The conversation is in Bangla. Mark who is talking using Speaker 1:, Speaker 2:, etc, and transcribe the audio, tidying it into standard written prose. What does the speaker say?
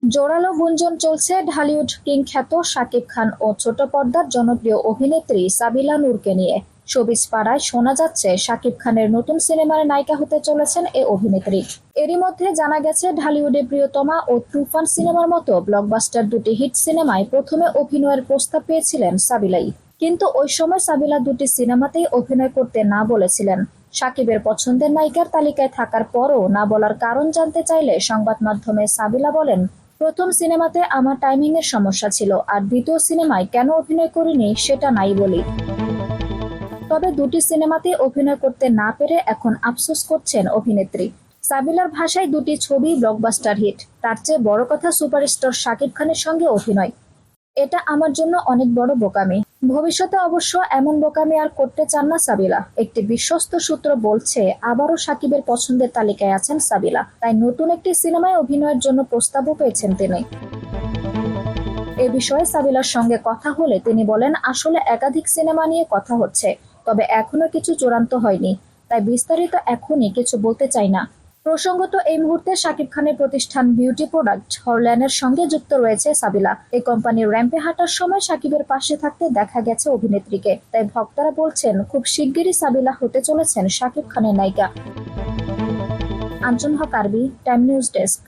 Speaker 1: জোরালো গুঞ্জন চলছে ঢালিউড কিং খ্যাত শাকিব খান ও ছোট পর্দার জনপ্রিয় অভিনেত্রী সাবিলা নূরকে নিয়ে। শোবিজ পাড়ায় শোনা যাচ্ছে শাকিব খানের নতুন সিনেমার নায়িকা হতে চলেছেন এ অভিনেত্রী। এরই মধ্যে জানা গেছে ঢালিউডে প্রিয়তমা ও তুফান সিনেমার মতো ব্লকবাস্টার দুটি হিট সিনেমায় প্রথমে অভিনয়ের প্রস্তাব পেয়েছিলেন সাবিলাই। কিন্তু ওই সময় সাবিলা দুটি সিনেমাতেই অভিনয় করতে না বলেছিলেন। সাকিবের পছন্দের নায়িকার তালিকায় থাকার পরও না বলার কারণ জানতে চাইলে সংবাদ মাধ্যমে সাবিলা বলেন, প্রথম সিনেমাতে আমার টাইমিং এর সমস্যা ছিল, আর দ্বিতীয় সিনেমায় কেন অভিনয় করিনি সেটা নাই বলি। তবে দুটি সিনেমাতে অভিনয় করতে না পেরে এখন আফসোস করছেন অভিনেত্রী। সাবিলার ভাষায় দুটি ছবি ব্লকবাস্টার হিট, তার চেয়ে বড় কথা সুপারস্টার শাকিব খানের সঙ্গে অভিনয়। এটা আমার জন্য অনেক বড় বোকামি। ভবিষ্যতে অবশ্য এমন বোকামি আর করতে চান না সাবিলা। একটি বিশ্বস্ত সূত্র বলছে আবারও সাকিবের পছন্দের তালিকায় আছেন সাবিলা, তাই নতুন একটি সিনেমায় অভিনয়ের জন্য প্রস্তাবও পেয়েছেন তিনি। এ বিষয়ে সাবিলার সঙ্গে কথা হলে তিনি বলেন, আসলে একাধিক সিনেমা নিয়ে কথা হচ্ছে, তবে এখনো কিছু চূড়ান্ত হয়নি, তাই বিস্তারিত এখনই কিছু বলতে চাই না। প্রসঙ্গত, এই মুহূর্তে শাকিব খানের প্রতিষ্ঠান বিউটি প্রোডাক্ট হরল্যান্ডের সঙ্গে যুক্ত রয়েছে সাবিলা। এই কোম্পানির র্যাম্পে হাঁটার সময় সাকিবের পাশে থাকতে দেখা গেছে অভিনেত্রীকে, তাই ভক্তরা বলছেন খুব শিগগিরই সাবিলা হতে চলেছেন শাকিব খানের নায়িকা। আঞ্জুম হক আরবি, টাইম নিউজ ডেস্ক।